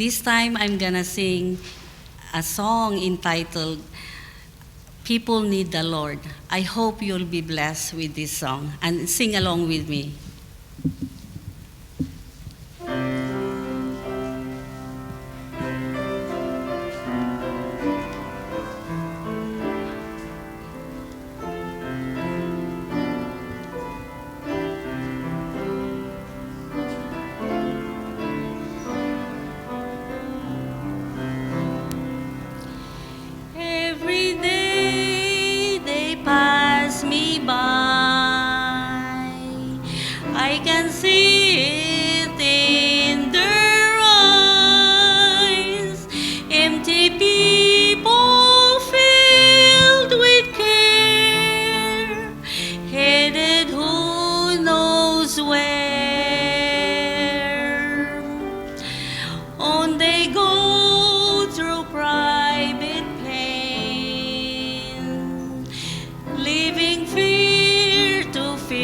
this time I'm gonna sing a song entitled People Need the Lord. I hope you'll be blessed with this song and sing along with me. Every day they pass me by. I can see it in their eyes. Empty people filled with care, headed who knows where. On they go through private pain, leaving fear to fear.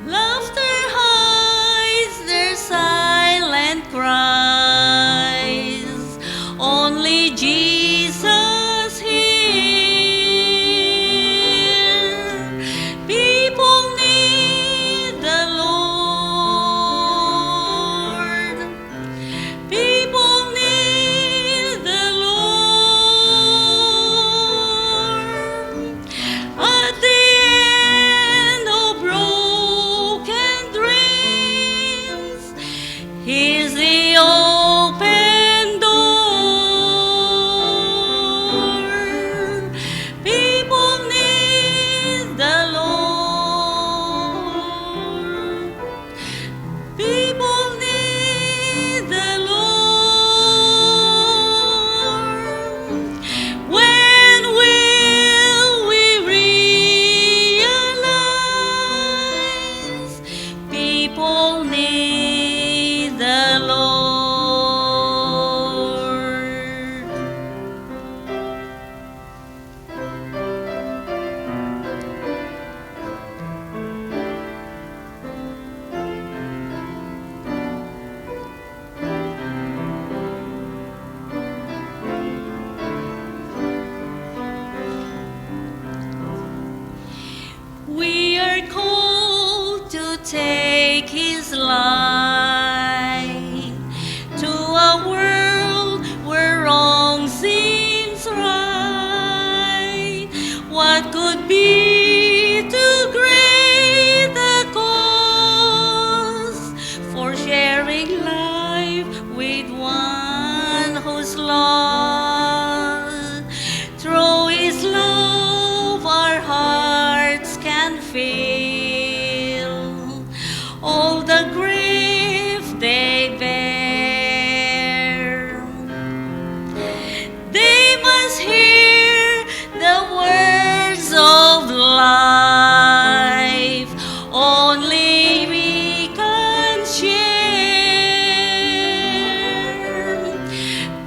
Laughter hides their silent cries. Only Jesus here. People need the Lord. People need the Lord. At the end of broken dreams, He's the open door. People need the Lord. People need the Lord. When will we realize people need the Lord? We are called to take His light to a world where wrong seems right. What could be too great a cause for sharing life with one who's lost? Through His love, our hearts can feel all the grief they bear. They must hear the words of life only we can share.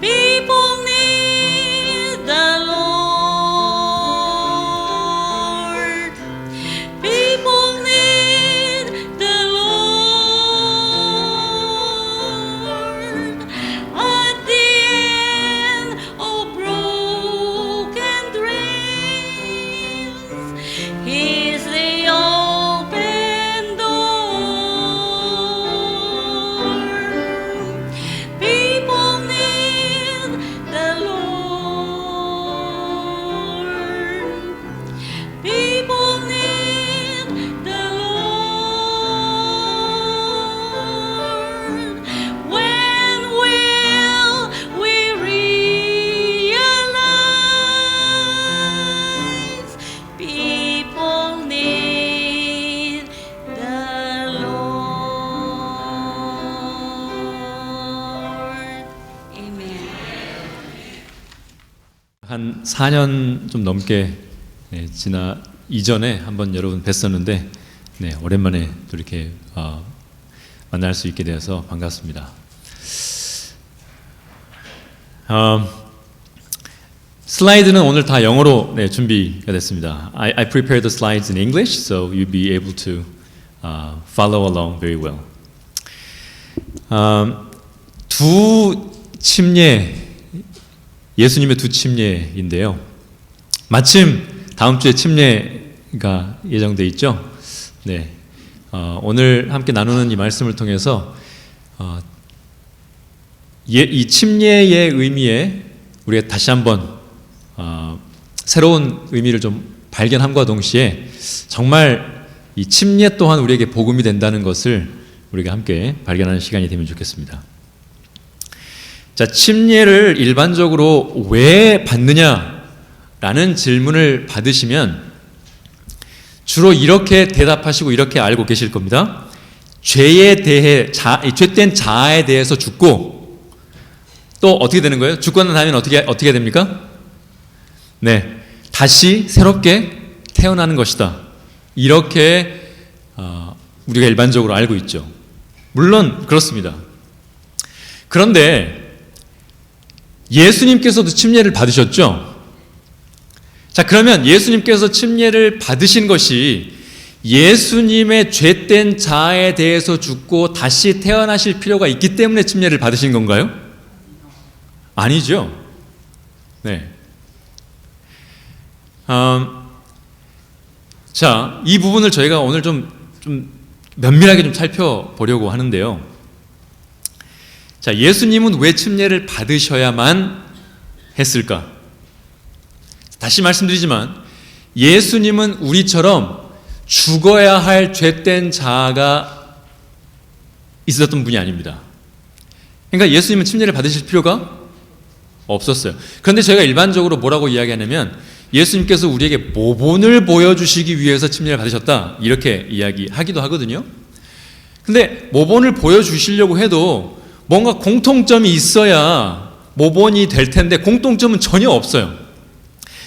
People need the Lord. People need the Lord. At the end of broken dreams, He's the open door. People need the Lord. People need the Lord. When will we realize people need the Lord? Amen. 한 4년 좀 넘게 지나 이전에 한번 여러분 뵀었는데 오랜만에 또 이렇게 만날 수 있게 되어서 반갑습니다. 슬라이드는 오늘 다 영어로 준비가 됐습니다. I prepared the slides in English, so you'll be able to follow along very well. 두 침례, 예수님의 두 침례인데요. 마침 다음 주에 침례가 예정돼 있죠. 네, 오늘 함께 나누는 이 말씀을 통해서 이 침례의 의미에 우리가 다시 한번 새로운 의미를 좀 발견함과 동시에 정말 이 침례 또한 우리에게 복음이 된다는 것을 우리가 함께 발견하는 시간이 되면 좋겠습니다. 자, 침례를 일반적으로 왜 받느냐라는 질문을 받으시면 주로 이렇게 대답하시고 이렇게 알고 계실 겁니다. 죄에 대해 죄된 자아에 대해서 죽고 또 어떻게 되는 거예요? 죽고 난 다음에는 어떻게 됩니까? 네, 다시 새롭게 태어나는 것이다. 이렇게 우리가 일반적으로 알고 있죠. 물론 그렇습니다. 그런데 예수님께서도 침례를 받으셨죠? 자, 그러면 예수님께서 침례를 받으신 것이 예수님의 죄된 자아에 대해서 죽고 다시 태어나실 필요가 있기 때문에 침례를 받으신 건가요? 아니죠. 네. 자, 이 부분을 저희가 오늘 좀 면밀하게 좀 살펴보려고 하는데요. 자, 예수님은 왜 침례를 받으셔야만 했을까? 다시 말씀드리지만 예수님은 우리처럼 죽어야 할 죄된 자아가 있었던 분이 아닙니다. 그러니까 예수님은 침례를 받으실 필요가 없었어요. 그런데 저희가 일반적으로 뭐라고 이야기하냐면 예수님께서 우리에게 모본을 보여주시기 위해서 침례를 받으셨다, 이렇게 이야기하기도 하거든요. 근데 모본을 보여주시려고 해도 뭔가 공통점이 있어야 모본이 될 텐데 공통점은 전혀 없어요.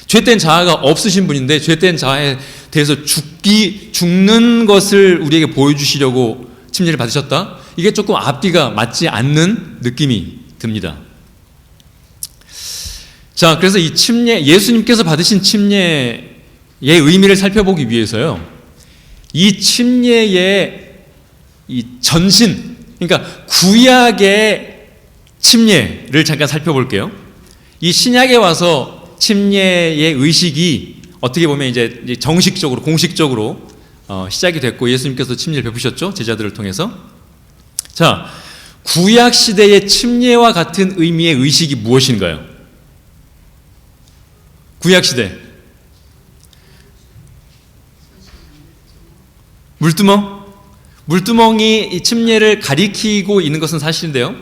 죄된 자아가 없으신 분인데 죄된 자아에 대해서 죽는 것을 우리에게 보여주시려고 침례를 받으셨다? 이게 조금 앞뒤가 맞지 않는 느낌이 듭니다. 자, 그래서 이 침례, 예수님께서 받으신 침례의 의미를 살펴보기 위해서요, 이 침례의 이 전신, 그러니까 구약의 침례를 잠깐 살펴볼게요. 이 신약에 와서 침례의 의식이 어떻게 보면 이제 정식적으로, 공식적으로 시작이 됐고 예수님께서 침례를 베푸셨죠, 제자들을 통해서. 자, 구약 시대의 침례와 같은 의미의 의식이 무엇인가요? 구약 시대. 물두멍이 이 침례를 가리키고 있는 것은 사실인데요.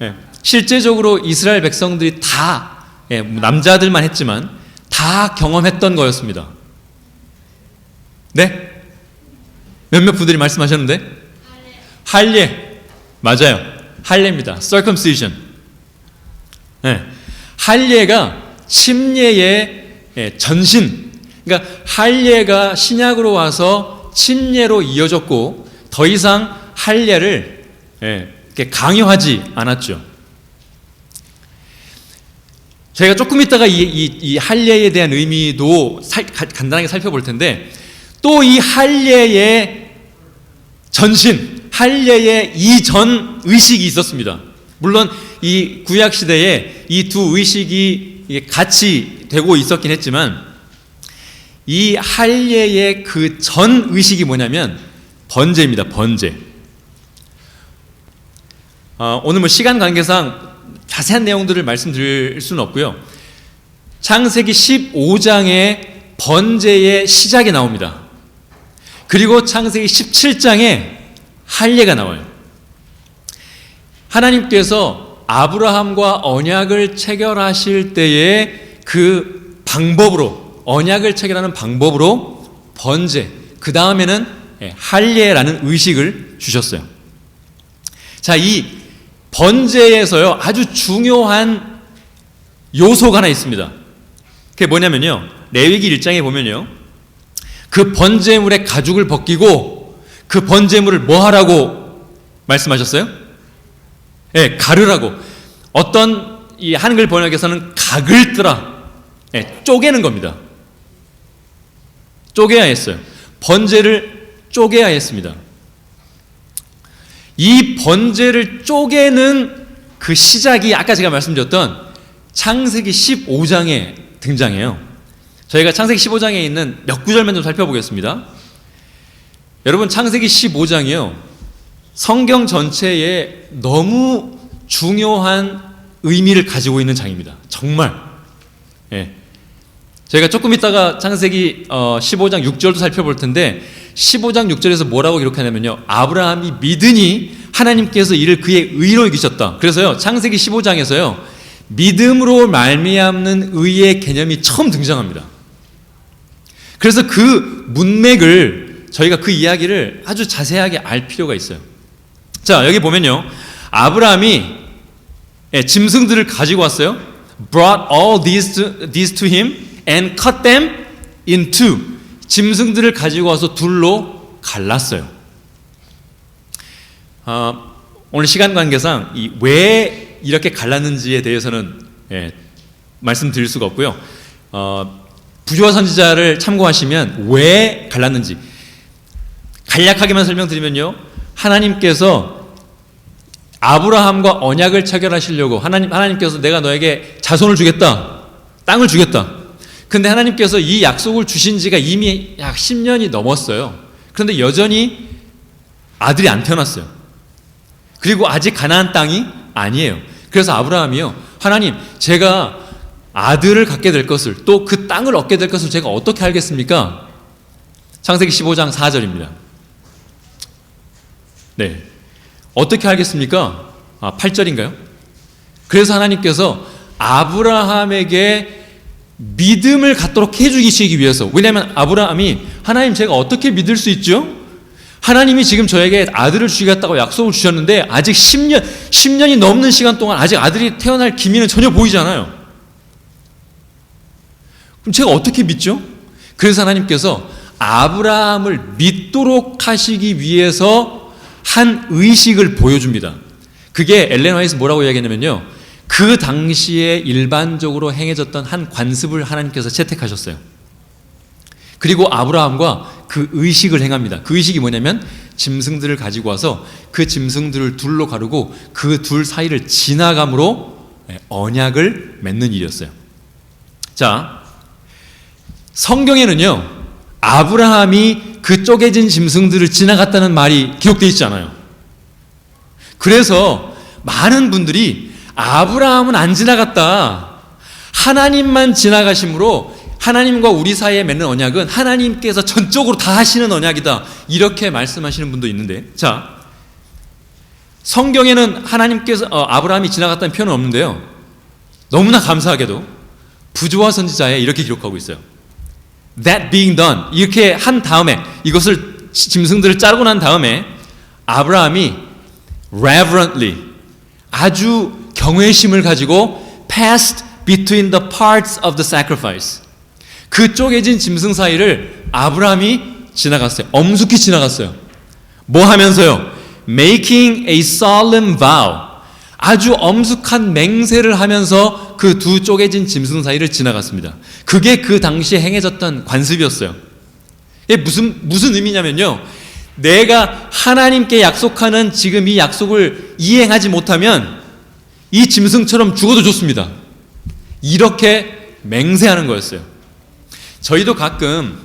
예, 실제적으로 이스라엘 백성들이 다, 남자들만 했지만 다 경험했던 거였습니다. 네? 몇몇 분들이 말씀하셨는데? 할례. 맞아요. 할례입니다. circumcision. 네. 할례가 침례의 전신, 그러니까 할례가 신약으로 와서 침례로 이어졌고 더 이상 할례를 이렇게 강요하지 않았죠. 저희가 조금 있다가 이 할례에 대한 의미도 간단하게 살펴볼 텐데, 또 이 할례의 전신, 할례의 이전 의식이 있었습니다. 물론 이 구약 시대에 이 두 의식이 같이 되고 있었긴 했지만 이 할례의 그 전 의식이 뭐냐면 번제입니다. 번제. 오늘 시간 관계상 자세한 내용들을 말씀드릴 수는 없고요. 창세기 15장에 번제의 시작이 나옵니다. 그리고 창세기 17장에 할례가 나와요. 하나님께서 아브라함과 언약을 체결하실 때의 그 방법으로, 언약을 체결하는 방법으로 번제, 그 다음에는 할례라는 의식을 주셨어요. 자, 이 번제에서요 아주 중요한 요소가 하나 있습니다. 그게 뭐냐면요, 레위기 1장에 보면요, 그 번제물의 가죽을 벗기고 그 번제물을 뭐 하라고 말씀하셨어요? 가르라고. 어떤 이 한글 번역에서는 각을 뜨라, 쪼개는 겁니다. 쪼개야 했어요. 번제를 쪼개야 했습니다. 이 번제를 쪼개는 그 시작이 아까 제가 말씀드렸던 창세기 15장에 등장해요. 저희가 창세기 15장에 있는 몇 구절만 좀 살펴보겠습니다. 여러분, 창세기 15장이요, 성경 전체에 너무 중요한 의미를 가지고 있는 장입니다. 정말. 예. 저희가 조금 있다가 창세기 15장 6절도 살펴볼 텐데 15장 6절에서 뭐라고 기록하냐면요, 아브라함이 믿으니 하나님께서 이를 그의 의로 여기셨다. 그래서요, 창세기 15장에서요, 믿음으로 말미암는 의의 개념이 처음 등장합니다. 그래서 그 문맥을, 저희가 그 이야기를 아주 자세하게 알 필요가 있어요. 자, 여기 보면요, 아브라함이 짐승들을 가지고 왔어요. Brought all these to him and cut them in two. 짐승들을 가지고 와서 둘로 갈랐어요. 오늘 시간 관계상 왜 이렇게 갈랐는지에 대해서는 말씀드릴 수가 없고요. 부조화 선지자를 참고하시면 왜 갈랐는지 간략하게만 설명드리면요, 하나님께서 아브라함과 언약을 체결하시려고 하나님께서 내가 너에게 자손을 주겠다, 땅을 주겠다. 근데 하나님께서 이 약속을 주신 지가 이미 약 10년이 넘었어요. 그런데 여전히 아들이 안 태어났어요. 그리고 아직 가나안 땅이 아니에요. 그래서 아브라함이요, 하나님, 제가 아들을 갖게 될 것을, 또 그 땅을 얻게 될 것을 제가 어떻게 알겠습니까? 창세기 15장 4절입니다. 네, 어떻게 알겠습니까? 8절인가요? 그래서 하나님께서 아브라함에게 믿음을 갖도록 해주시기 위해서, 왜냐하면 아브라함이 하나님, 제가 어떻게 믿을 수 있죠? 하나님이 지금 저에게 아들을 주시겠다고 약속을 주셨는데 아직 10년이 넘는 시간 동안 아직 아들이 태어날 기미는 전혀 보이지 않아요. 그럼 제가 어떻게 믿죠? 그래서 하나님께서 아브라함을 믿도록 하시기 위해서 한 의식을 보여줍니다. 그게 엘렌 화이트 뭐라고 이야기했냐면요, 그 당시에 일반적으로 행해졌던 한 관습을 하나님께서 채택하셨어요. 그리고 아브라함과 그 의식을 행합니다. 그 의식이 뭐냐면 짐승들을 가지고 와서 그 짐승들을 둘로 가르고 그 둘 사이를 지나감으로 언약을 맺는 일이었어요. 자, 성경에는요, 아브라함이 그 쪼개진 짐승들을 지나갔다는 말이 기록되어 있지 않아요. 그래서 많은 분들이 아브라함은 안 지나갔다, 하나님만 지나가심으로 하나님과 우리 사이에 맺는 언약은 하나님께서 전적으로 다 하시는 언약이다, 이렇게 말씀하시는 분도 있는데, 자, 성경에는 하나님께서 아브라함이 지나갔다는 표현은 없는데요, 너무나 감사하게도 부조화 선지자에 이렇게 기록하고 있어요. That being done, 이렇게 한 다음에, 이것을 짐승들을 자르고 난 다음에 아브라함이 reverently, 아주 경외심을 가지고 passed between the parts of the sacrifice, 그 쪼개진 짐승 사이를 아브라함이 지나갔어요. 엄숙히 지나갔어요. 뭐 하면서요? Making a solemn vow, 아주 엄숙한 맹세를 하면서 그 두 쪼개진 짐승 사이를 지나갔습니다. 그게 그 당시에 행해졌던 관습이었어요. 이게 무슨 의미냐면요, 내가 하나님께 약속하는 지금 이 약속을 이행하지 못하면 이 짐승처럼 죽어도 좋습니다, 이렇게 맹세하는 거였어요. 저희도 가끔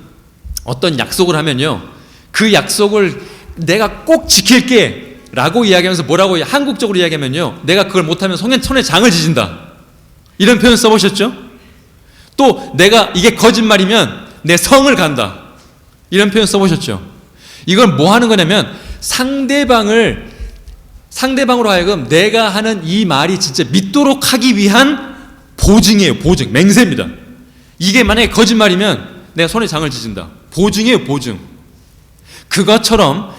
어떤 약속을 하면요, 그 약속을 내가 꼭 지킬게 라고 이야기하면서 뭐라고 한국적으로 이야기하면요, 내가 그걸 못하면 손에 장을 지진다, 이런 표현 써보셨죠? 또 내가 이게 거짓말이면 내 성을 간다, 이런 표현 써보셨죠? 이건 뭐 하는 거냐면 상대방으로 하여금 내가 하는 이 말이 진짜 믿도록 하기 위한 보증이에요. 보증, 맹세입니다. 이게 만약에 거짓말이면 내가 손에 장을 지진다, 보증이에요, 보증. 그것처럼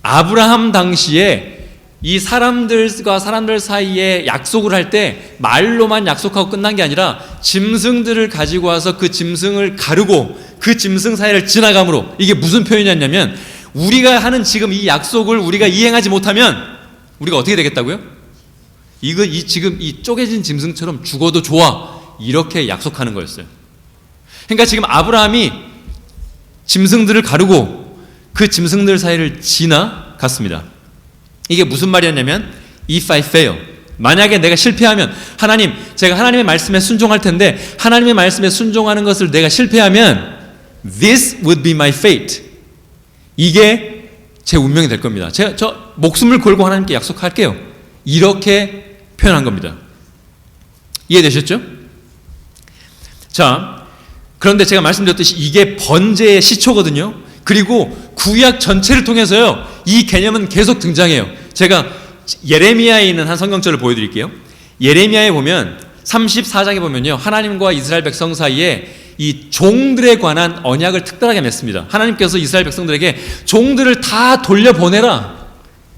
아브라함 당시에 이 사람들과 사람들 사이에 약속을 할 때 말로만 약속하고 끝난 게 아니라 짐승들을 가지고 와서 그 짐승을 가르고 그 짐승 사이를 지나감으로, 이게 무슨 표현이었냐면 우리가 하는 지금 이 약속을 우리가 이행하지 못하면 우리가 어떻게 되겠다고요? 지금 이 쪼개진 짐승처럼 죽어도 좋아, 이렇게 약속하는 거였어요. 그러니까 지금 아브라함이 짐승들을 가르고 그 짐승들 사이를 지나갔습니다. 이게 무슨 말이었냐면 if I fail, 만약에 내가 실패하면 하나님, 제가 하나님의 말씀에 순종할 텐데 하나님의 말씀에 순종하는 것을 내가 실패하면 this would be my fate, 이게 제 운명이 될 겁니다. 저 목숨을 걸고 하나님께 약속할게요. 이렇게 표현한 겁니다. 이해되셨죠? 자, 그런데 제가 말씀드렸듯이 이게 번제의 시초거든요. 그리고 구약 전체를 통해서요, 이 개념은 계속 등장해요. 제가 예레미야에 있는 한 성경절을 보여드릴게요. 예레미야에 보면 34장에 보면요, 하나님과 이스라엘 백성 사이에 이 종들에 관한 언약을 특별하게 맺습니다. 하나님께서 이스라엘 백성들에게 종들을 다 돌려보내라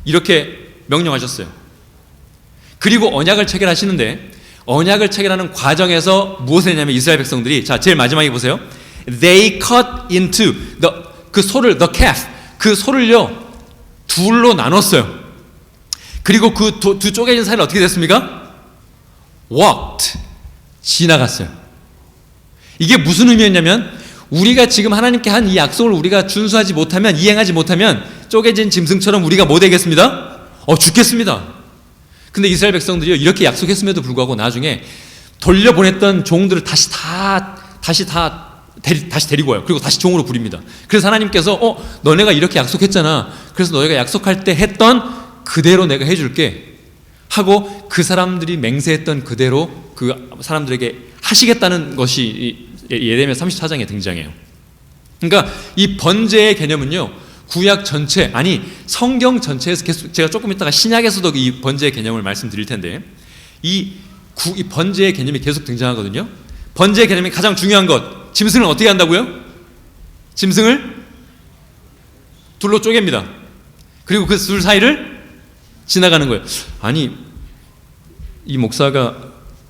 이렇게 명령하셨어요. 그리고 언약을 체결하시는데 언약을 체결하는 과정에서 무엇을 했냐면 이스라엘 백성들이, 자, 제일 마지막에 보세요. They cut into 그 소를, the calf, 그 소를요 둘로 나눴어요. 그리고 그 두 쪼개진 사이는 어떻게 됐습니까? Walked, 지나갔어요. 이게 무슨 의미였냐면 우리가 지금 하나님께 한 이 약속을 우리가 준수하지 못하면, 이행하지 못하면 쪼개진 짐승처럼 우리가 뭐 되겠습니다? 죽겠습니다. 근데 이스라엘 백성들이요, 이렇게 약속했음에도 불구하고 나중에 돌려보냈던 종들을 다시 데리고 와요. 그리고 다시 종으로 부립니다. 그래서 하나님께서 너네가 이렇게 약속했잖아. 그래서 너희가 약속할 때 했던 그대로 내가 해줄게 하고 그 사람들이 맹세했던 그대로 그 사람들에게 하시겠다는 것이 예레미야 34장에 등장해요. 그러니까 이 번제의 개념은요, 구약 전체, 아니 성경 전체에서 계속, 제가 조금 있다가 신약에서도 이 번제의 개념을 말씀드릴 텐데 이 번제의 개념이 계속 등장하거든요. 번제의 개념이 가장 중요한 것, 짐승을 어떻게 한다고요? 짐승을 둘로 쪼갭니다. 그리고 그 둘 사이를 지나가는 거예요. 아니, 이 목사가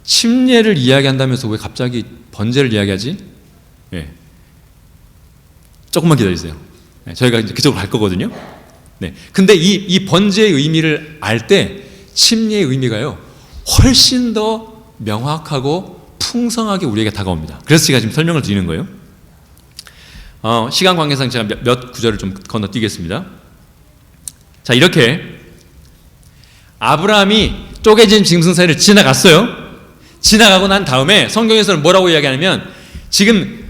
침례를 이야기한다면서 왜 갑자기 번제를 이야기하지? 네. 조금만 기다리세요. 네, 저희가 이제 그쪽으로 갈 거거든요. 네. 근데 이 번제의 의미를 알 때 침례의 의미가요, 훨씬 더 명확하고 풍성하게 우리에게 다가옵니다. 그래서 제가 지금 설명을 드리는 거예요. 시간 관계상 제가 몇 구절을 좀 건너뛰겠습니다. 자, 이렇게 아브라함이 쪼개진 짐승 사이를 지나갔어요. 지나가고 난 다음에 성경에서는 뭐라고 이야기하냐면 지금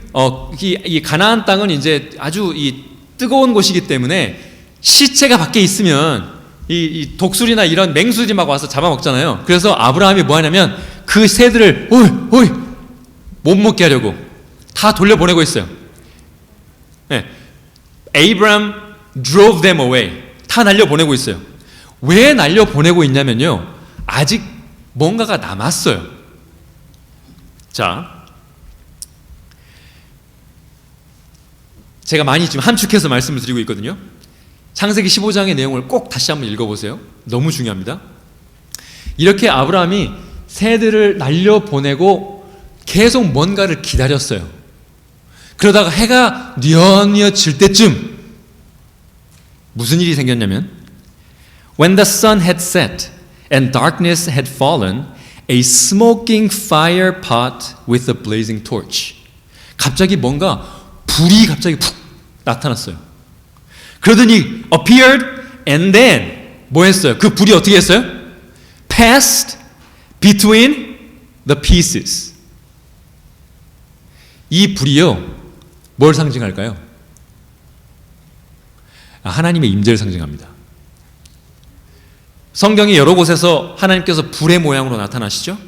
이 가나안 땅은 이제 아주 이 뜨거운 곳이기 때문에 시체가 밖에 있으면 이 독수리나 이런 맹수들이 막 와서 잡아먹잖아요. 그래서 아브라함이 뭐 하냐면 그 새들을 오이 못 먹게 하려고 다 돌려보내고 있어요. 네. Abraham drove them away. 다 날려보내고 있어요. 왜 날려보내고 있냐면요, 아직 뭔가가 남았어요. 자, 제가 많이 지금 함축해서 말씀을 드리고 있거든요. 창세기 15장의 내용을 꼭 다시 한번 읽어보세요. 너무 중요합니다. 이렇게 아브라함이 새들을 날려보내고 계속 뭔가를 기다렸어요. 그러다가 해가 뉘어뉘어 질 때쯤 무슨 일이 생겼냐면 When the sun had set and darkness had fallen, a smoking fire pot with a blazing torch. 갑자기 뭔가 불이 갑자기 푹 나타났어요. 그러더니 appeared and then 뭐 했어요? 그 불이 어떻게 했어요? Passed between the pieces. 이 불이요, 뭘 상징할까요? 하나님의 임재를 상징합니다. 성경이 여러 곳에서 하나님께서 불의 모양으로 나타나시죠?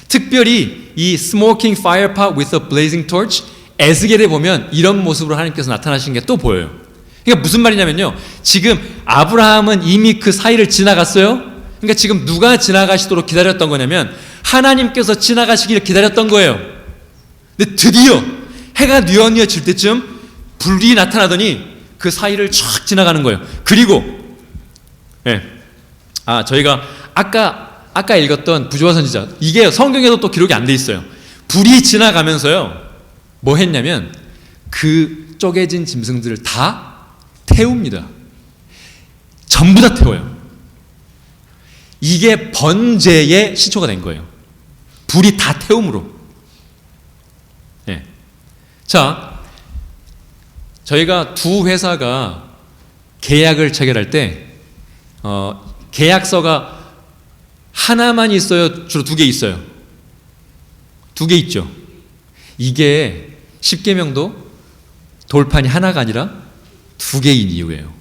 특별히 이 smoking fire pot with a blazing torch, 에스겔에 보면 이런 모습으로 하나님께서 나타나신 게 또 보여요. 그러니까 무슨 말이냐면요, 지금 아브라함은 이미 그 사이를 지나갔어요. 그러니까 지금 누가 지나가시도록 기다렸던 거냐면 하나님께서 지나가시기를 기다렸던 거예요. 근데 드디어 해가 뉘어뉘어 질 때쯤 불이 나타나더니 그 사이를 촥 지나가는 거예요. 그리고 저희가 아까 읽었던 부조화 선지자, 이게 성경에도 또 기록이 안 돼 있어요. 불이 지나가면서요, 뭐 했냐면 그 쪼개진 짐승들을 다 태웁니다. 전부 다 태워요. 이게 번제의 시초가 된 거예요. 불이 다 태움으로. 네. 자, 저희가 두 회사가 계약을 체결할 때 계약서가 하나만 있어요? 주로 2개 있어요? 2개 있죠. 이게 십계명도 돌판이 하나가 아니라 2개인 이유예요.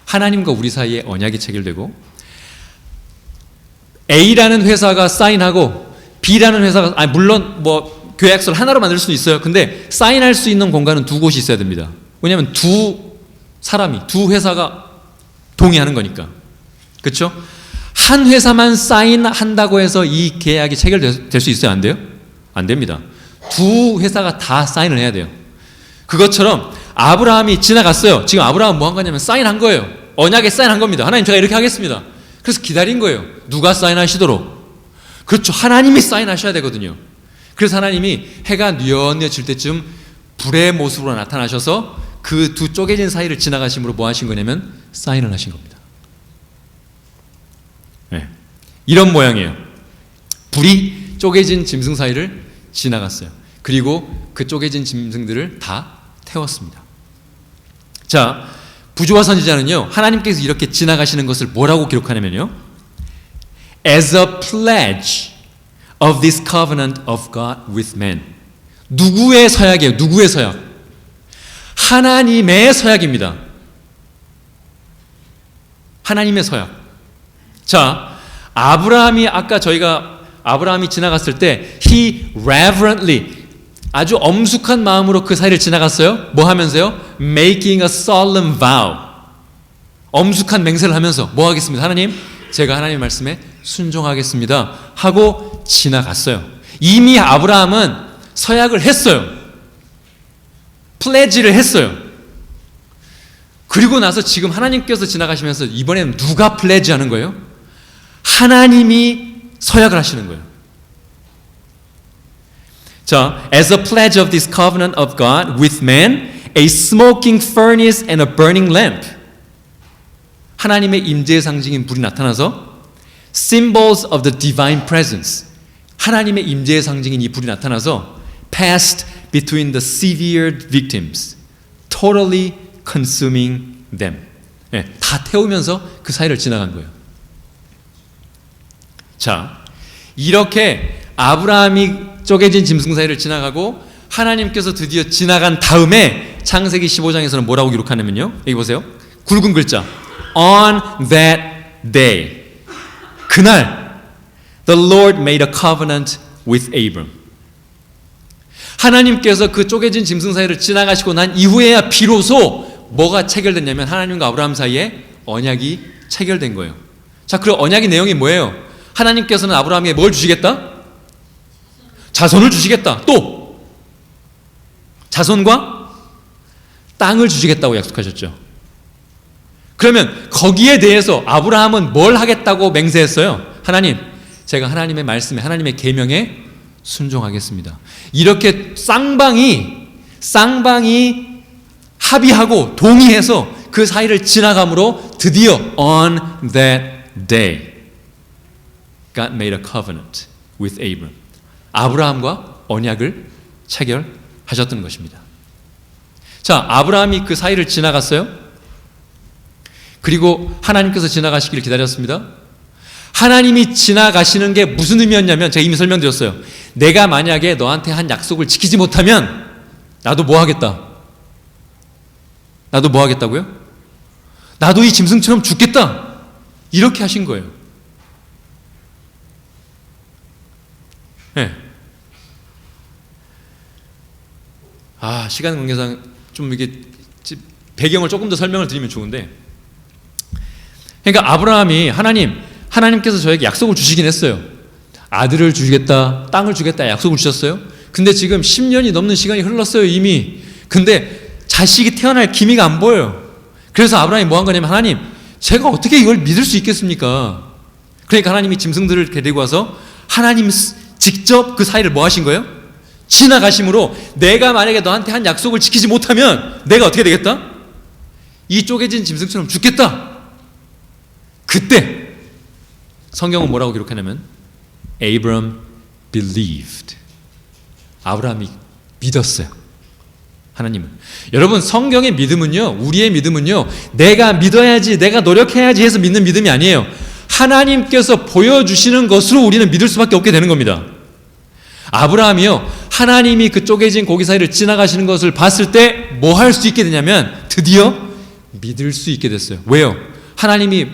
하나님과 우리 사이에 언약이 체결되고 A라는 회사가 사인하고 B라는 회사가 물론 뭐 계약서를 하나로 만들 수도 있어요. 근데 사인할 수 있는 공간은 2곳이 있어야 됩니다. 왜냐하면 2 회사가 동의하는 거니까. 그렇죠? 한 회사만 사인한다고 해서 이 계약이 체결될 수 있어요? 안 돼요? 안 됩니다. 2 회사가 다 사인을 해야 돼요. 그것처럼 아브라함이 지나갔어요. 지금 아브라함은 뭐 한 거냐면 사인한 거예요. 언약에 사인한 겁니다. 하나님 제가 이렇게 하겠습니다. 그래서 기다린 거예요. 누가 사인하시도록. 그렇죠. 하나님이 사인하셔야 되거든요. 그래서 하나님이 해가 뉘어질 때쯤 불의 모습으로 나타나셔서 그 2 쪼개진 사이를 지나가심으로 뭐 하신 거냐면 사인을 하신 겁니다. 네. 이런 모양이에요. 불이 쪼개진 짐승 사이를 지나갔어요. 그리고 그 쪼개진 짐승들을 다 태웠습니다. 자, 부조화 선지자는요, 하나님께서 이렇게 지나가시는 것을 뭐라고 기록하냐면요, as a pledge of this covenant of God with man. 누구의 서약이에요? 누구의 서약? 하나님의 서약입니다. 하나님의 서약. 자, 아브라함이 아까 저희가 아브라함이 지나갔을 때 he reverently 아주 엄숙한 마음으로 그 사이를 지나갔어요. 뭐 하면서요? Making a solemn vow. 엄숙한 맹세를 하면서 뭐 하겠습니다? 하나님, 제가 하나님의 말씀에 순종하겠습니다 하고 지나갔어요. 이미 아브라함은 서약을 했어요. 플레지를 했어요. 그리고 나서 지금 하나님께서 지나가시면서 이번에는 누가 플레지하는 거예요? 하나님이 서약을 하시는 거예요. 자, as a pledge of this covenant of God with man, a smoking furnace and a burning lamp. 하나님의 임재의 상징인 불이 나타나서 symbols of the divine presence. 하나님의 임재의 상징인 이 불이 나타나서 passed between the severed victims, totally consuming them. 네, 다 태우면서 그 사이를 지나간 거예요. 자, 이렇게 아브라함이 쪼개진 짐승 사이를 지나가고 하나님께서 드디어 지나간 다음에 창세기 15장에서는 뭐라고 기록하냐면요, 여기 보세요. 굵은 글자 on that day. 그날 the Lord made a covenant with Abram. 하나님께서 그 쪼개진 짐승 사이를 지나가시고 난 이후에야 비로소 뭐가 체결됐냐면 하나님과 아브라함 사이에 언약이 체결된 거예요. 자, 그 언약의 내용이 뭐예요? 하나님께서는 아브라함에게 뭘 주시겠다? 자손을 주시겠다. 또 자손과 땅을 주시겠다고 약속하셨죠. 그러면 거기에 대해서 아브라함은 뭘 하겠다고 맹세했어요? 하나님, 제가 하나님의 말씀에 하나님의 계명에 순종하겠습니다. 이렇게 쌍방이 합의하고 동의해서 그 사이를 지나감으로 드디어 on that day God made a covenant with Abram. 아브라함과 언약을 체결하셨던 것입니다. 자, 아브라함이 그 사이를 지나갔어요. 그리고 하나님께서 지나가시기를 기다렸습니다. 하나님이 지나가시는 게 무슨 의미였냐면 제가 이미 설명드렸어요. 내가 만약에 너한테 한 약속을 지키지 못하면 나도 뭐 하겠다? 나도 뭐 하겠다고요? 나도 이 짐승처럼 죽겠다. 이렇게 하신 거예요. 네. 시간 관계상 좀 이게 배경을 조금 더 설명을 드리면 좋은데, 그러니까 아브라함이 하나님께서 저에게 약속을 주시긴 했어요. 아들을 주시겠다, 땅을 주겠다 약속을 주셨어요. 근데 지금 10년이 넘는 시간이 흘렀어요, 이미. 근데 자식이 태어날 기미가 안 보여요. 그래서 아브라함이 뭐 한 거냐면, 하나님, 제가 어떻게 이걸 믿을 수 있겠습니까? 그러니까 하나님이 짐승들을 데리고 와서 하나님 직접 그 사이를 뭐 하신 거예요? 지나가심으로 내가 만약에 너한테 한 약속을 지키지 못하면 내가 어떻게 되겠다? 이 쪼개진 짐승처럼 죽겠다. 그때 성경은 뭐라고 기록하냐면 Abram believed. 아브라함이 믿었어요. 하나님은. 여러분, 성경의 믿음은요, 우리의 믿음은요, 내가 믿어야지, 내가 노력해야지 해서 믿는 믿음이 아니에요. 하나님께서 보여주시는 것으로 우리는 믿을 수밖에 없게 되는 겁니다. 아브라함이요, 하나님이 그 쪼개진 고기 사이를 지나가시는 것을 봤을 때 뭐 할 수 있게 되냐면 드디어 믿을 수 있게 됐어요. 왜요? 하나님이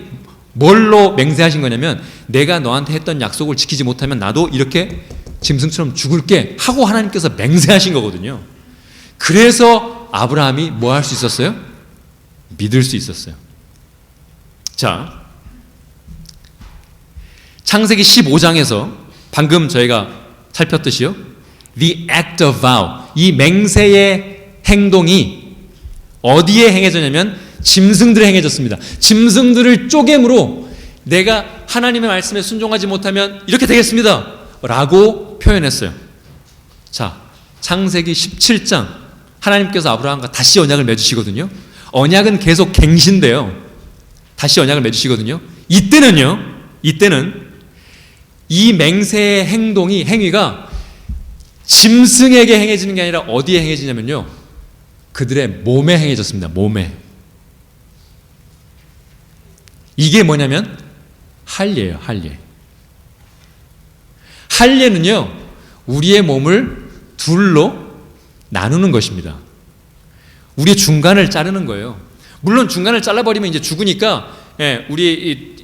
뭘로 맹세하신 거냐면 내가 너한테 했던 약속을 지키지 못하면 나도 이렇게 짐승처럼 죽을게 하고 하나님께서 맹세하신 거거든요. 그래서 아브라함이 뭐 할 수 있었어요? 믿을 수 있었어요. 자, 창세기 15장에서 방금 저희가 살폈듯이요, The act of vow, 이 맹세의 행동이 어디에 행해졌냐면 짐승들에 행해졌습니다. 짐승들을 쪼개므로 내가 하나님의 말씀에 순종하지 못하면 이렇게 되겠습니다 라고 표현했어요. 자, 창세기 17장 하나님께서 아브라함과 다시 언약을 맺으시거든요. 언약은 계속 갱신돼요. 다시 언약을 맺으시거든요. 이때는 이 맹세의 행위가 짐승에게 행해지는 게 아니라 어디에 행해지냐면요, 그들의 몸에 행해졌습니다. 몸에. 이게 뭐냐면 할례예요. 할례. 할례는요, 우리의 몸을 둘로 나누는 것입니다. 우리의 중간을 자르는 거예요. 물론 중간을 잘라버리면 이제 죽으니까, 우리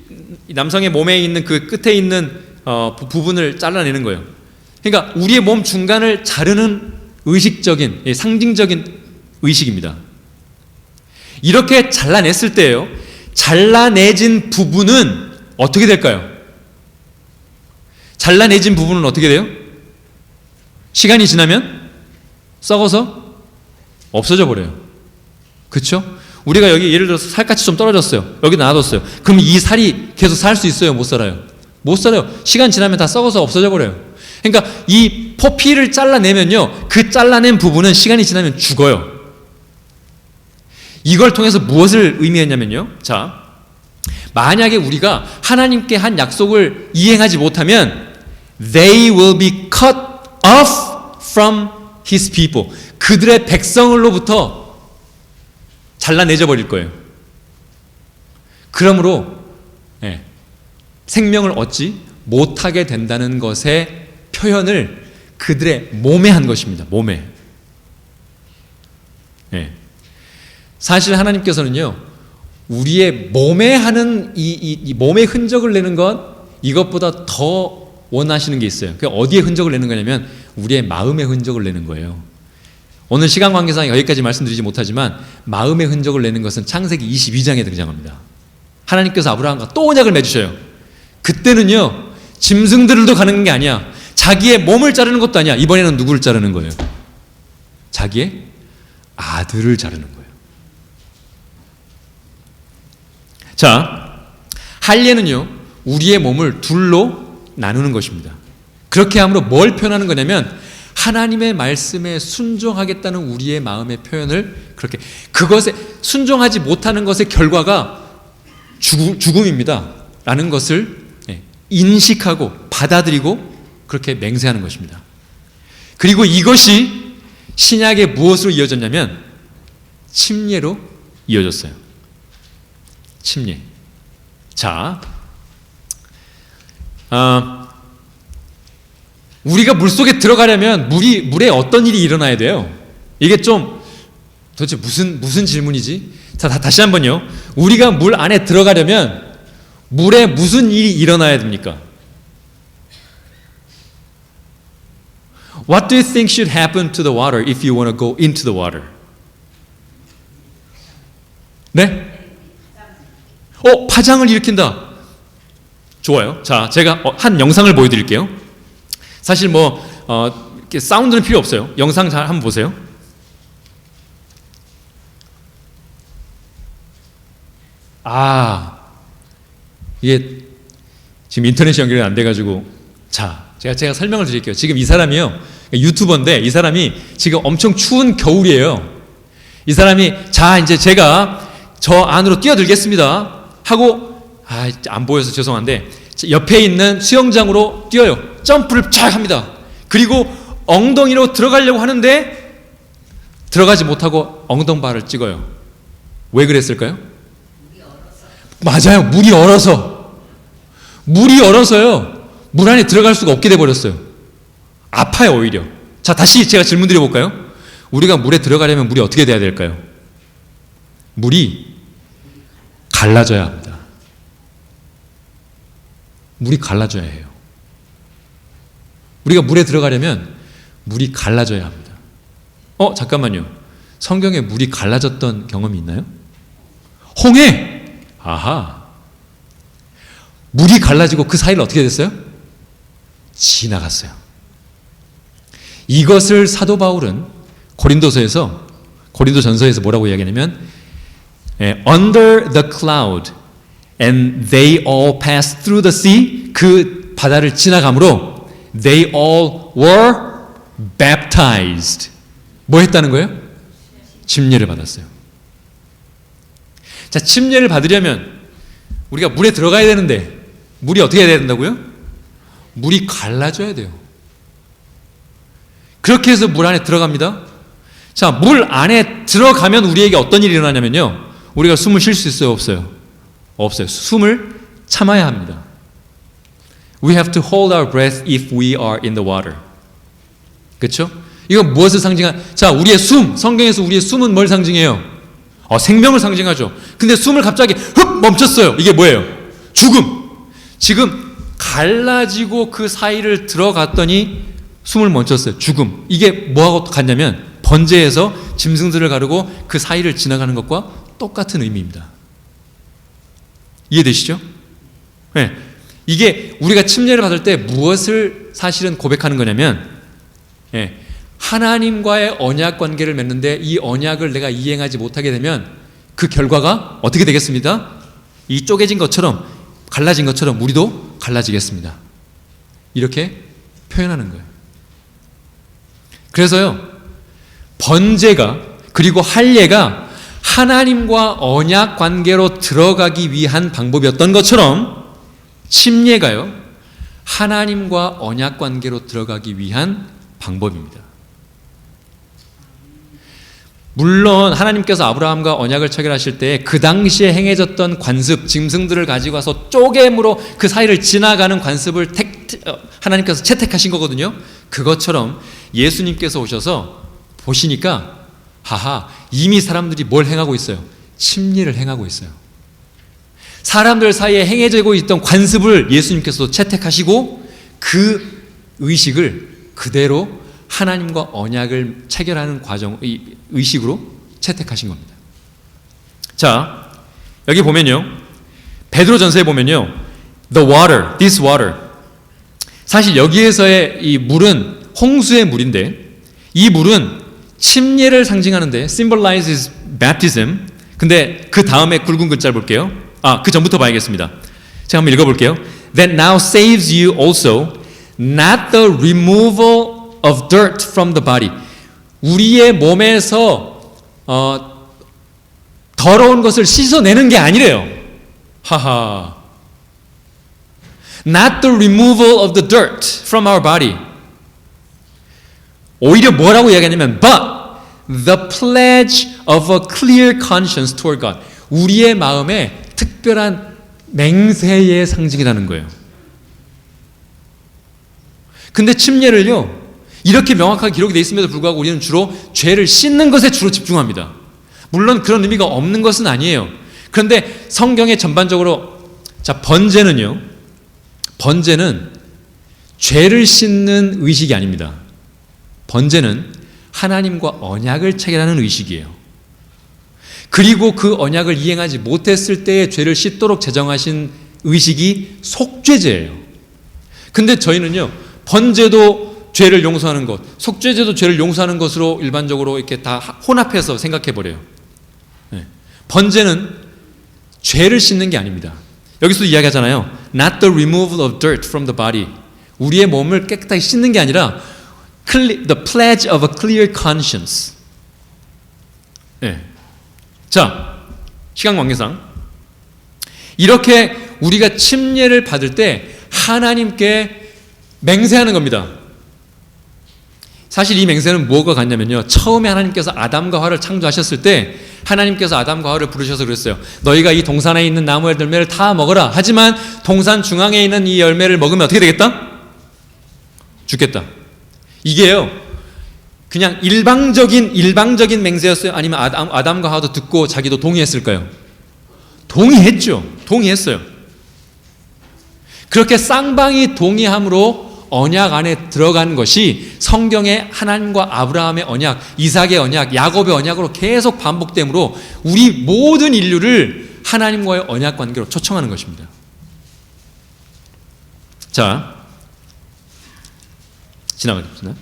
이 남성의 몸에 있는 그 끝에 있는 부분을 잘라내는 거예요. 그러니까 우리의 몸 중간을 자르는 의식적인, 상징적인 의식입니다. 이렇게 잘라냈을 때예요, 잘라내진 부분은 어떻게 될까요? 잘라내진 부분은 어떻게 돼요? 시간이 지나면 썩어서 없어져 버려요. 그렇죠? 우리가 여기 예를 들어서 살갗이 좀 떨어졌어요. 여기 놔뒀어요. 그럼 이 살이 계속 살 수 있어요? 못 살아요? 못 살아요. 시간 지나면 다 썩어서 없어져 버려요. 그러니까 이 포피를 잘라내면요, 그 잘라낸 부분은 시간이 지나면 죽어요. 이걸 통해서 무엇을 의미했냐면요, 자, 만약에 우리가 하나님께 한 약속을 이행하지 못하면 they will be cut off from his people, 그들의 백성으로부터 잘라내져 버릴 거예요. 그러므로 생명을 얻지 못하게 된다는 것의 표현을 그들의 몸에 한 것입니다. 몸에. 사실 하나님께서는요, 우리의 몸에 하는 이 몸의 흔적을 내는 것, 이것보다 더 원하시는 게 있어요. 그게 어디에 흔적을 내는 거냐면 우리의 마음의 흔적을 내는 거예요. 오늘 시간 관계상 여기까지 말씀드리지 못하지만 마음의 흔적을 내는 것은 창세기 22장에 등장합니다. 하나님께서 아브라함과 또 언약을 맺으셔요. 그때는요, 짐승들도 가는 게 아니야. 자기의 몸을 자르는 것도 아니야. 이번에는 누구를 자르는 거예요? 자기의 아들을 자르는 거예요. 자, 할례는요, 우리의 몸을 둘로 나누는 것입니다. 그렇게 함으로 뭘 표현하는 거냐면 하나님의 말씀에 순종하겠다는 우리의 마음의 표현을, 그렇게 그것에 순종하지 못하는 것의 결과가 죽음입니다 라는 것을 인식하고 받아들이고 그렇게 맹세하는 것입니다. 그리고 이것이 신약에 무엇으로 이어졌냐면 침례로 이어졌어요. 침례. 자, 우리가 물속에 들어가려면 물에 어떤 일이 일어나야 돼요? 이게 좀 도대체 무슨 질문이지? 자, 다시 한번요. 우리가 물 안에 들어가려면 물에 무슨 일이 일어나야 됩니까? What do you think should happen to the water if you want to go into the water? 네? 파장을 일으킨다. 좋아요. 자, 제가 한 영상을 보여드릴게요. 사실 이렇게 사운드는 필요 없어요. 영상 잘 한번 보세요. 이게 지금 인터넷이 연결이 안 돼가지고, 자, 제가 설명을 드릴게요. 지금 이 사람이요, 유튜버인데 이 사람이 지금 엄청 추운 겨울이에요. 이 사람이, 자, 이제 제가 저 안으로 뛰어들겠습니다 하고, 안 보여서 죄송한데 옆에 있는 수영장으로 뛰어요. 점프를 쫙 합니다. 그리고 엉덩이로 들어가려고 하는데 들어가지 못하고 엉덩발을 찍어요. 왜 그랬을까요? 맞아요. 물이 얼어서. 물이 얼어서요. 물 안에 들어갈 수가 없게 돼버렸어요. 아파요, 오히려. 자, 다시 제가 질문 드려볼까요? 우리가 물에 들어가려면 물이 어떻게 돼야 될까요? 물이 갈라져야 합니다. 물이 갈라져야 해요. 우리가 물에 들어가려면 물이 갈라져야 합니다. 잠깐만요. 성경에 물이 갈라졌던 경험이 있나요? 홍해! 아하. 물이 갈라지고 그 사이를 어떻게 됐어요? 지나갔어요. 이것을 사도 바울은 고린도전서에서 뭐라고 이야기하냐면 under the cloud and they all passed through the sea, 그 바다를 지나가므로 they all were baptized. 뭐 했다는 거예요? 침례를 받았어요. 자, 침례를 받으려면 우리가 물에 들어가야 되는데 물이 어떻게 해야 된다고요? 물이 갈라져야 돼요. 그렇게 해서 물 안에 들어갑니다. 자, 물 안에 들어가면 우리에게 어떤 일이 일어나냐면요, 우리가 숨을 쉴 수 있어요, 없어요? 없어요. 숨을 참아야 합니다. We have to hold our breath if we are in the water. 그렇죠? 이건 무엇을 자, 우리의 숨, 성경에서 우리의 숨은 뭘 상징해요? 생명을 상징하죠. 근데 숨을 갑자기 흡 멈췄어요. 이게 뭐예요? 죽음. 지금 갈라지고 그 사이를 들어갔더니 숨을 멈췄어요. 죽음. 이게 뭐하고 같냐면 번제에서 짐승들을 가르고 그 사이를 지나가는 것과 똑같은 의미입니다. 이해되시죠? 네. 이게 우리가 침례를 받을 때 무엇을 사실은 고백하는 거냐면, 하나님과의 언약 관계를 맺는데 이 언약을 내가 이행하지 못하게 되면 그 결과가 어떻게 되겠습니다? 이 쪼개진 것처럼, 갈라진 것처럼 우리도 갈라지겠습니다. 이렇게 표현하는 거예요. 그래서요, 번제가 그리고 할례가 하나님과 언약 관계로 들어가기 위한 방법이었던 것처럼 침례가요, 하나님과 언약 관계로 들어가기 위한 방법입니다. 물론 하나님께서 아브라함과 언약을 체결하실 때 그 당시에 행해졌던 관습, 짐승들을 가지고 와서 쪼개므로 그 사이를 지나가는 관습을 하나님께서 채택하신 거거든요. 그것처럼 예수님께서 오셔서 보시니까 이미 사람들이 뭘 행하고 있어요? 침례를 행하고 있어요. 사람들 사이에 행해지고 있던 관습을 예수님께서 채택하시고 그 의식을 그대로 하나님과 언약을 체결하는 과정, 이 의식으로 채택하신 겁니다. 자, 여기 보면요, 베드로전서에 보면요, the water, this water, 사실 여기에서의 이 물은 홍수의 물인데 이 물은 침례를 상징하는데 symbolizes baptism. 근데 그 다음에 굵은 글자를 볼게요. 그 전부터 봐야겠습니다. 제가 한번 읽어볼게요. That now saves you also, not the removal of dirt from the body. 우리의 몸에서 더러운 것을 씻어내는 게 아니래요. Not the removal of the dirt from our body. 오히려 뭐라고 이야기하냐면 but the pledge of a clear conscience toward God. 우리의 마음에 특별한 맹세의 상징이라는 거예요. 근데 침례를요, 이렇게 명확하게 기록이 되어 있음에도 불구하고 우리는 주로 죄를 씻는 것에 주로 집중합니다. 물론 그런 의미가 없는 것은 아니에요. 그런데 성경에 전반적으로, 자, 번제는 죄를 씻는 의식이 아닙니다. 번제는 하나님과 언약을 체결하는 의식이에요. 그리고 그 언약을 이행하지 못했을 때의 죄를 씻도록 제정하신 의식이 속죄제예요. 근데 저희는요, 번제도 죄를 용서하는 것, 속죄제도 죄를 용서하는 것으로 일반적으로 이렇게 다 혼합해서 생각해버려요. 번제는 죄를 씻는 게 아닙니다. 여기서도 이야기하잖아요. Not the removal of dirt from the body. 우리의 몸을 깨끗하게 씻는 게 아니라 the pledge of a clear conscience. 자, 시간 관계상 이렇게 우리가 침례를 받을 때 하나님께 맹세하는 겁니다. 사실 이 맹세는 무엇과 같냐면요, 처음에 하나님께서 아담과 하와를 창조하셨을 때 하나님께서 아담과 하와를 부르셔서 그랬어요. 너희가 이 동산에 있는 나무의 열매를 다 먹어라. 하지만 동산 중앙에 있는 이 열매를 먹으면 어떻게 되겠다? 죽겠다. 이게요, 그냥 일방적인 맹세였어요? 아니면 아담과 하와도 듣고 자기도 동의했을까요? 동의했어요. 그렇게 쌍방이 동의함으로 언약 안에 들어간 것이 성경의 하나님과 아브라함의 언약, 이삭의 언약, 야곱의 언약으로 계속 반복되므로 우리 모든 인류를 하나님과의 언약 관계로 초청하는 것입니다. 자, 지나가겠습니다.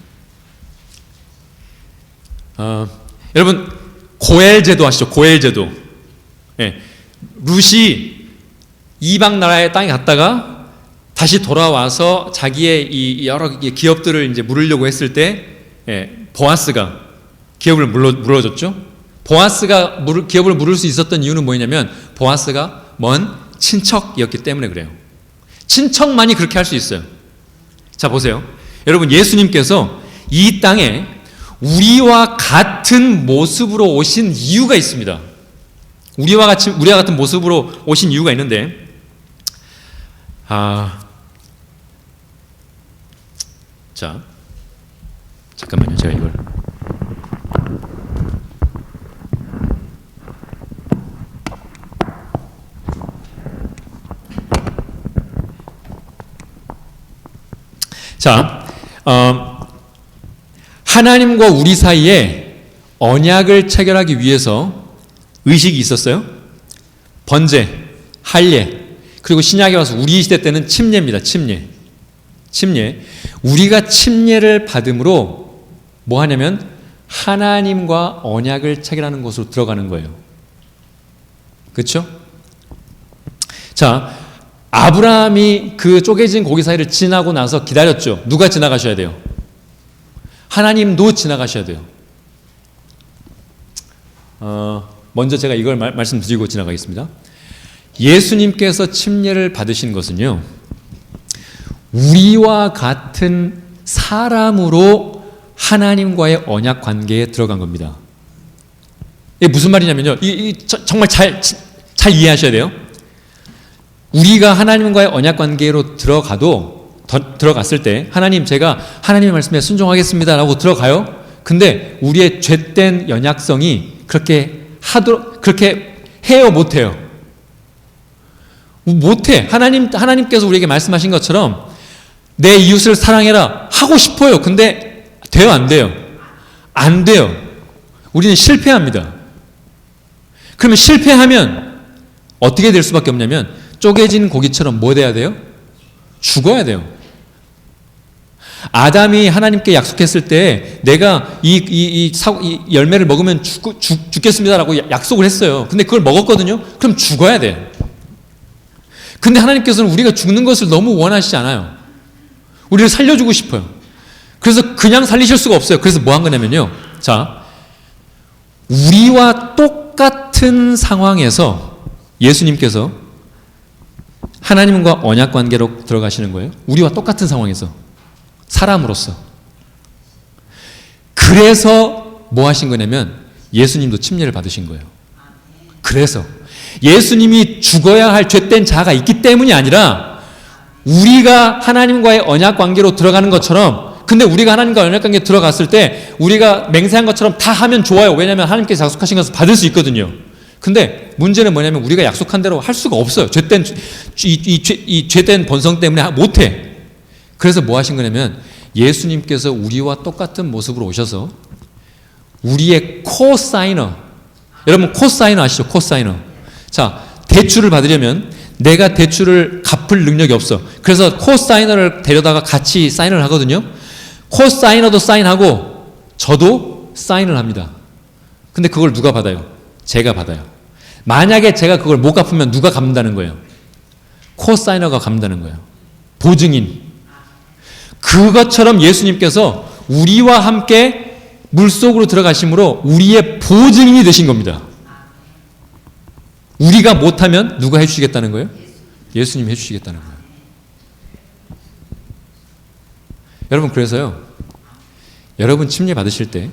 여러분, 고엘제도 아시죠? 고엘제도. 예, 룻이 이방 나라의 땅에 갔다가 다시 돌아와서 자기의 이 여러 기업들을 이제 물으려고 했을 때, 보아스가 기업을 물어줬죠. 보아스가 기업을 물을 수 있었던 이유는 뭐냐면 보아스가 먼 친척이었기 때문에 그래요. 친척만이 그렇게 할 수 있어요. 자, 보세요. 여러분, 예수님께서 이 땅에 우리와 같은 모습으로 오신 이유가 있습니다. 우리와 같은 모습으로 오신 이유가 있는데, 자, 잠깐만요. 제가 이걸 하나님과 우리 사이에 언약을 체결하기 위해서 의식이 있었어요. 번제, 할례, 그리고 신약에 와서 우리 시대 때는 침례입니다. 침례. 우리가 침례를 받음으로 뭐 하냐면 하나님과 언약을 체결하는 곳으로 들어가는 거예요. 그렇죠? 자, 아브라함이 그 쪼개진 고기 사이를 지나고 나서 기다렸죠. 누가 지나가셔야 돼요? 하나님도 지나가셔야 돼요. 먼저 제가 이걸 말씀드리고 지나가겠습니다. 예수님께서 침례를 받으신 것은요, 우리와 같은 사람으로 하나님과의 언약 관계에 들어간 겁니다. 이게 무슨 말이냐면요, 정말 잘 이해하셔야 돼요. 우리가 하나님과의 언약 관계로 들어갔을 때 하나님, 제가 하나님의 말씀에 순종하겠습니다 라고 들어가요. 근데 우리의 죄된 연약성이 그렇게 해요, 못해요? 못해. 하나님께서 우리에게 말씀하신 것처럼 내 이웃을 사랑해라 하고 싶어요. 근데 돼요, 안 돼요? 안 돼요. 우리는 실패합니다. 그러면 실패하면 어떻게 될 수밖에 없냐면 쪼개진 고기처럼 뭐 돼야 돼요? 죽어야 돼요. 아담이 하나님께 약속했을 때 내가 이 열매를 먹으면 죽겠습니다라고 약속을 했어요. 근데 그걸 먹었거든요. 그럼 죽어야 돼. 근데 하나님께서는 우리가 죽는 것을 너무 원하시지 않아요. 우리를 살려주고 싶어요. 그래서 그냥 살리실 수가 없어요. 그래서 뭐 한 거냐면요, 자, 우리와 똑같은 상황에서 예수님께서 하나님과 언약 관계로 들어가시는 거예요. 우리와 똑같은 상황에서 사람으로서. 그래서 뭐 하신 거냐면 예수님도 침례를 받으신 거예요. 그래서 예수님이 죽어야 할 죄된 자가 있기 때문이 아니라 우리가 하나님과의 언약 관계로 들어가는 것처럼, 근데 우리가 하나님과 언약 관계에 들어갔을 때 우리가 맹세한 것처럼 다 하면 좋아요. 왜냐하면 하나님께서 약속하신 것을 받을 수 있거든요. 근데 문제는 뭐냐면 우리가 약속한 대로 할 수가 없어요. 이 죄된 본성 때문에 못해. 그래서 뭐 하신 거냐면 예수님께서 우리와 똑같은 모습으로 오셔서 우리의 코사이너, 여러분 코사이너 아시죠? 코사이너. 자, 대출을 받으려면 내가 대출을 갚을 능력이 없어. 그래서 코사이너를 데려다가 같이 사인을 하거든요. 코사이너도 사인하고 저도 사인을 합니다. 근데 그걸 누가 받아요? 제가 받아요. 만약에 제가 그걸 못 갚으면 누가 갚는다는 거예요? 코사이너가 갚는다는 거예요. 보증인. 그것처럼 예수님께서 우리와 함께 물속으로 들어가심으로 우리의 보증인이 되신 겁니다. 우리가 못하면 누가 해주시겠다는 거예요? 예수님이 해주시겠다는 거예요. 여러분, 그래서요, 여러분 침례 받으실 때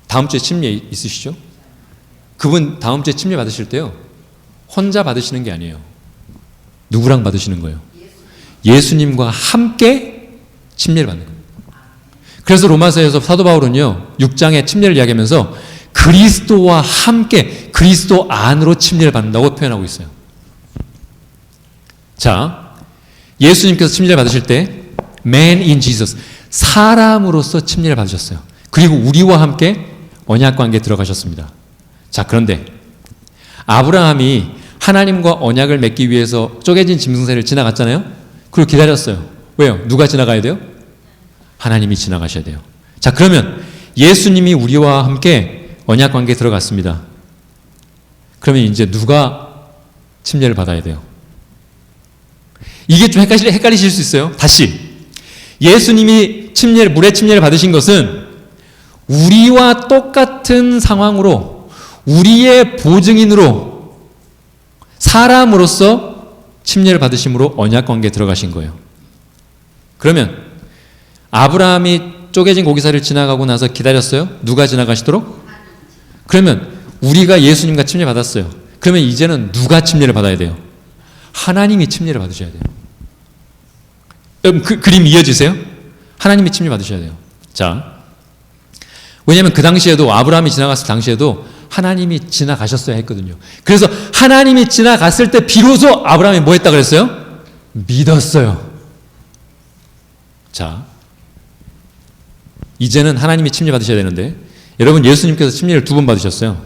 다음 주에 침례 있으시죠? 그분 다음 주에 침례 받으실 때요, 혼자 받으시는 게 아니에요. 누구랑 받으시는 거예요? 예수님과 함께 침례를 받는 거예요. 그래서 로마서에서 사도 바울은요, 6장에 침례를 이야기하면서 그리스도와 함께 그리스도 안으로 침례를 받는다고 표현하고 있어요. 자, 예수님께서 침례를 받으실 때 Man in Jesus, 사람으로서 침례를 받으셨어요. 그리고 우리와 함께 언약 관계에 들어가셨습니다. 자, 그런데 아브라함이 하나님과 언약을 맺기 위해서 쪼개진 짐승새를 지나갔잖아요. 그리고 기다렸어요. 왜요? 누가 지나가야 돼요? 하나님이 지나가셔야 돼요. 자, 그러면 예수님이 우리와 함께 언약 관계에 들어갔습니다. 그러면 이제 누가 침례를 받아야 돼요? 이게 좀 헷갈리실 수 있어요. 다시, 예수님이 물의 침례를 받으신 것은 우리와 똑같은 상황으로 우리의 보증인으로 사람으로서 침례를 받으심으로 언약 관계에 들어가신 거예요. 그러면 아브라함이 쪼개진 고기살을 지나가고 나서 기다렸어요? 누가 지나가시도록? 그러면 우리가 예수님과 침례 받았어요. 그러면 이제는 누가 침례를 받아야 돼요? 하나님이 침례를 받으셔야 돼요. 여러분, 그림 이어지세요? 하나님이 침례 받으셔야 돼요. 자, 왜냐하면 그 당시에도, 아브라함이 지나갔을 당시에도 하나님이 지나가셨어야 했거든요. 그래서 하나님이 지나갔을 때 비로소 아브라함이 뭐 했다 그랬어요? 믿었어요. 자, 이제는 하나님이 침례 받으셔야 되는데, 여러분, 예수님께서 침례를 2번 받으셨어요.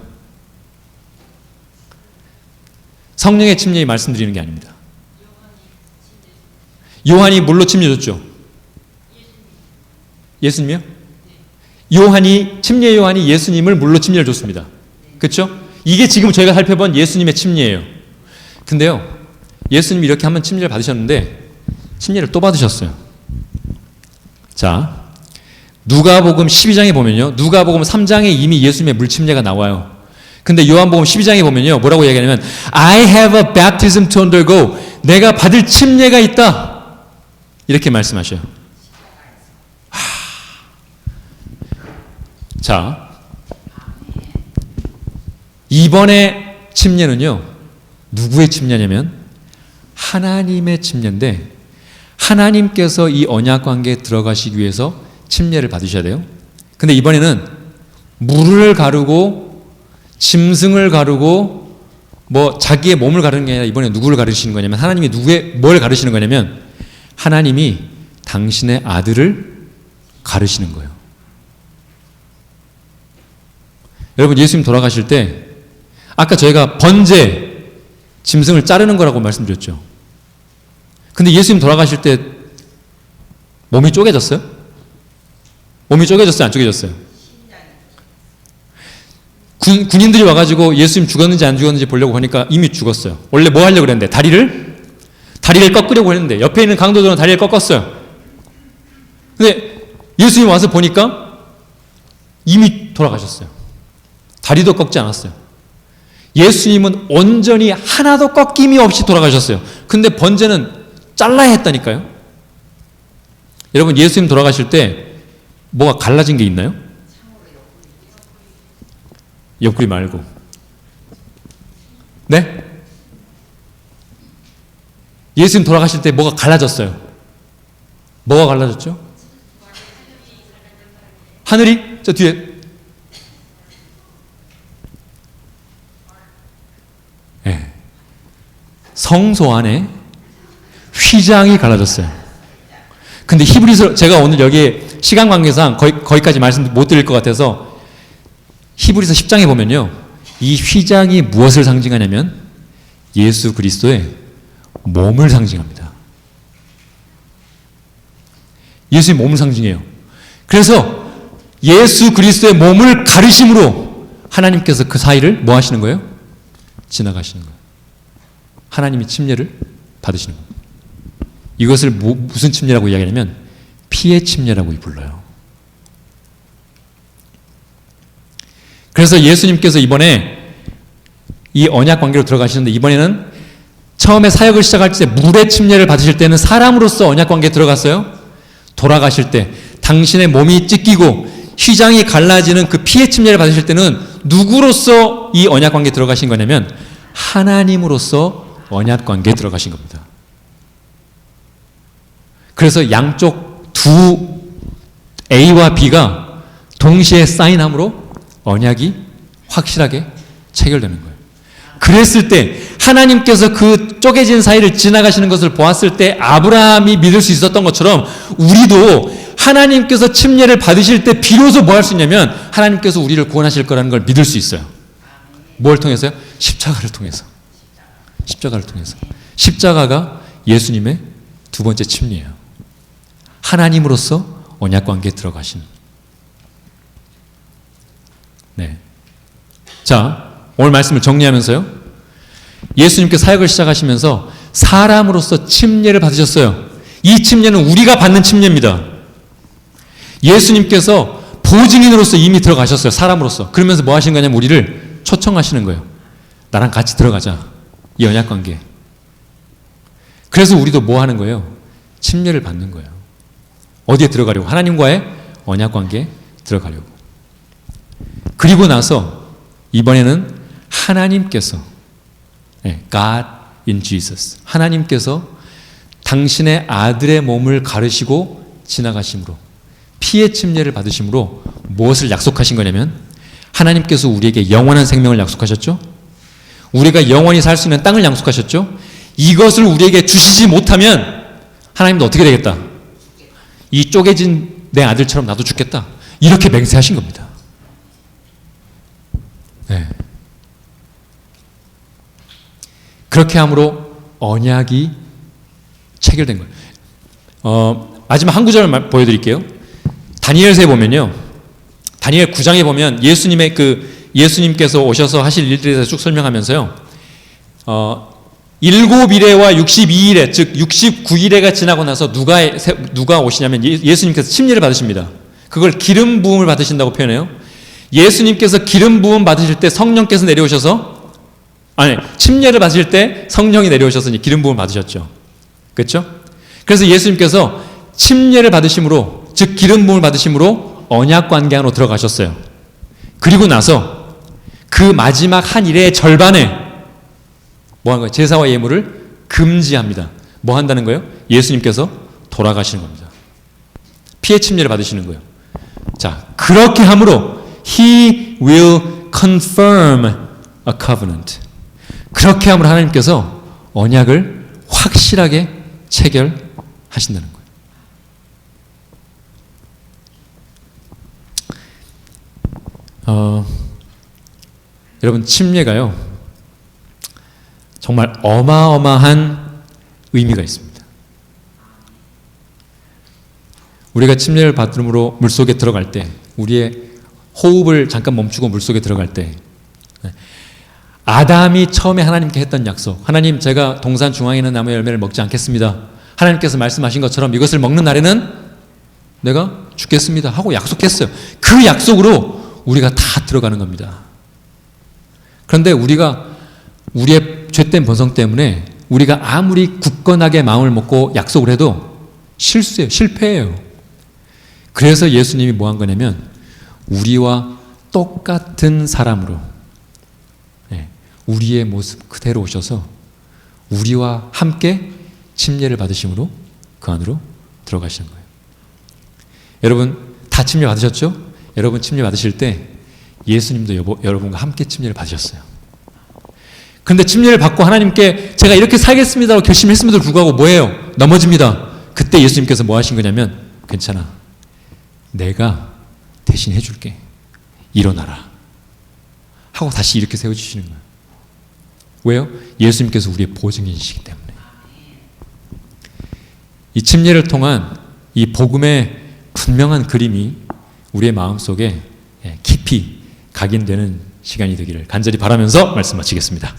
성령의 침례 말씀드리는 게 아닙니다. 요한이 물로 침례 줬죠? 예수님이요? 침례 요한이 예수님을 물로 침례를 줬습니다. 그렇죠? 이게 지금 저희가 살펴본 예수님의 침례예요. 근데요, 예수님이 이렇게 한번 침례를 받으셨는데 침례를 또 받으셨어요. 자, 누가복음 12장에 보면요, 누가복음 3장에 이미 예수님의 물 침례가 나와요. 근데 요한복음 12장에 보면요, 뭐라고 이야기하냐면 I have a baptism to undergo, 내가 받을 침례가 있다, 이렇게 말씀하셔요. 자, 이번에 침례는요, 누구의 침례냐면 하나님의 침례인데, 하나님께서 이 언약 관계에 들어가시기 위해서 침례를 받으셔야 돼요. 근데 이번에는 물을 가르고 짐승을 가르고 뭐 자기의 몸을 가르는 게 아니라 이번에 누구를 가르시는 거냐면, 하나님이 뭘 가르시는 거냐면 하나님이 당신의 아들을 가르시는 거예요. 여러분, 예수님 돌아가실 때 아까 저희가 번제, 짐승을 자르는 거라고 말씀드렸죠. 근데 예수님 돌아가실 때 몸이 쪼개졌어요? 몸이 쪼개졌어요? 안 쪼개졌어요? 군인들이 와가지고 예수님 죽었는지 안 죽었는지 보려고 하니까 이미 죽었어요. 원래 뭐 하려고 그랬는데? 다리를 꺾으려고 했는데 옆에 있는 강도들은 다리를 꺾었어요. 근데 예수님 와서 보니까 이미 돌아가셨어요. 다리도 꺾지 않았어요. 예수님은 온전히 하나도 꺾임이 없이 돌아가셨어요. 근데 번제는 잘라야 했다니까요. 여러분, 예수님 돌아가실 때 뭐가 갈라진 게 있나요? 옆구리 말고. 네? 예수님 돌아가실 때 뭐가 갈라졌어요. 뭐가 갈라졌죠? 하늘이? 저 뒤에. 네. 성소 안에 휘장이 갈라졌어요. 근데 히브리서, 제가 오늘 여기에 시간 관계상 거기까지 말씀 못 드릴 것 같아서 히브리서 10장에 보면요, 이 휘장이 무엇을 상징하냐면 예수 그리스도의 몸을 상징합니다. 예수의 몸을 상징해요. 그래서 예수 그리스도의 몸을 가르심으로 하나님께서 그 사이를 뭐 하시는 거예요? 지나가시는 거예요. 하나님이 침례를 받으시는 거예요. 이것을 무슨 침례라고 이야기하냐면 피의 침례라고 불러요. 그래서 예수님께서 이번에 이 언약 관계로 들어가시는데, 이번에는 처음에 사역을 시작할 때 물의 침례를 받으실 때는 사람으로서 언약 관계에 들어갔어요. 돌아가실 때 당신의 몸이 찢기고 휘장이 갈라지는 그 피의 침례를 받으실 때는 누구로서 이 언약 관계에 들어가신 거냐면 하나님으로서 언약 관계에 들어가신 겁니다. 그래서 양쪽 두 A와 B가 동시에 사인함으로 언약이 확실하게 체결되는 거예요. 그랬을 때 하나님께서 그 쪼개진 사이를 지나가시는 것을 보았을 때 아브라함이 믿을 수 있었던 것처럼 우리도 하나님께서 침례를 받으실 때 비로소 뭐 할 수 있냐면 하나님께서 우리를 구원하실 거라는 걸 믿을 수 있어요. 뭘 통해서요? 십자가를 통해서. 십자가를 통해서. 십자가가 예수님의 두 번째 침례예요. 하나님으로서 언약 관계에 들어가신. 네. 자, 오늘 말씀을 정리하면서요. 예수님께 사역을 시작하시면서 사람으로서 침례를 받으셨어요. 이 침례는 우리가 받는 침례입니다. 예수님께서 보증인으로서 이미 들어가셨어요. 사람으로서. 그러면서 뭐 하시는 거냐면 우리를 초청하시는 거예요. 나랑 같이 들어가자. 이 언약 관계. 그래서 우리도 뭐 하는 거예요? 침례를 받는 거예요. 어디에 들어가려고? 하나님과의 언약 관계에 들어가려고. 그리고 나서 이번에는 하나님께서 God in Jesus. 하나님께서 당신의 아들의 몸을 가르시고 지나가심으로 피의 침례를 받으심으로 무엇을 약속하신 거냐면 하나님께서 우리에게 영원한 생명을 약속하셨죠. 우리가 영원히 살 수 있는 땅을 약속하셨죠. 이것을 우리에게 주시지 못하면 하나님도 어떻게 되겠다? 이 쪼개진 내 아들처럼 나도 죽겠다. 이렇게 맹세하신 겁니다. 네. 그렇게 함으로 언약이 체결된 거예요. 마지막 한 구절을 보여드릴게요. 다니엘서에 보면요. 다니엘 9장에 보면 예수님께서 오셔서 하실 일들에 대해서 쭉 설명하면서요. 7일에와 62일에 즉 69일에가 지나고 나서 누가 오시냐면 예수님께서 침례를 받으십니다. 그걸 기름 부음을 받으신다고 표현해요. 예수님께서 기름 부음 받으실 때 성령께서 내려오셔서 침례를 받으실 때 성령이 내려오셔서 기름 부음을 받으셨죠. 그렇죠? 그래서 예수님께서 침례를 받으심으로 즉 기름 부음을 받으심으로 언약 관계 안으로 들어가셨어요. 그리고 나서 그 마지막 한 일의 절반에 뭐 하는 거예요? 제사와 예물을 금지합니다. 뭐 한다는 거예요? 예수님께서 돌아가시는 겁니다. 피의 침례를 받으시는 거예요. 자, 그렇게 함으로 He will confirm a covenant. 그렇게 함으로 하나님께서 언약을 확실하게 체결하신다는 거예요. 여러분, 침례가요 정말 어마어마한 의미가 있습니다. 우리가 침례를 받음으로 물속에 들어갈 때, 우리의 호흡을 잠깐 멈추고 물속에 들어갈 때, 아담이 처음에 하나님께 했던 약속, 하나님, 제가 동산 중앙에 있는 나무의 열매를 먹지 않겠습니다. 하나님께서 말씀하신 것처럼 이것을 먹는 날에는 내가 죽겠습니다 하고 약속했어요. 그 약속으로 우리가 다 들어가는 겁니다. 그런데 우리의 죄된 본성 때문에 우리가 아무리 굳건하게 마음을 먹고 약속을 해도 실수예요. 실패해요. 그래서 예수님이 뭐 한 거냐면 우리와 똑같은 사람으로 우리의 모습 그대로 오셔서 우리와 함께 침례를 받으심으로 그 안으로 들어가시는 거예요. 여러분 다 침례 받으셨죠? 여러분 침례 받으실 때 예수님도 여러분과 함께 침례를 받으셨어요. 그런데 침례를 받고 하나님께 제가 이렇게 살겠습니다라고 결심했음에도 불구하고 뭐예요? 넘어집니다. 그때 예수님께서 뭐 하신 거냐면 괜찮아. 내가 대신 해줄게. 일어나라. 하고 다시 이렇게 세워주시는 거예요. 왜요? 예수님께서 우리의 보증이시기 때문에. 이 침례를 통한 이 복음의 분명한 그림이 우리의 마음속에 깊이 각인되는 시간이 되기를 간절히 바라면서 말씀 마치겠습니다.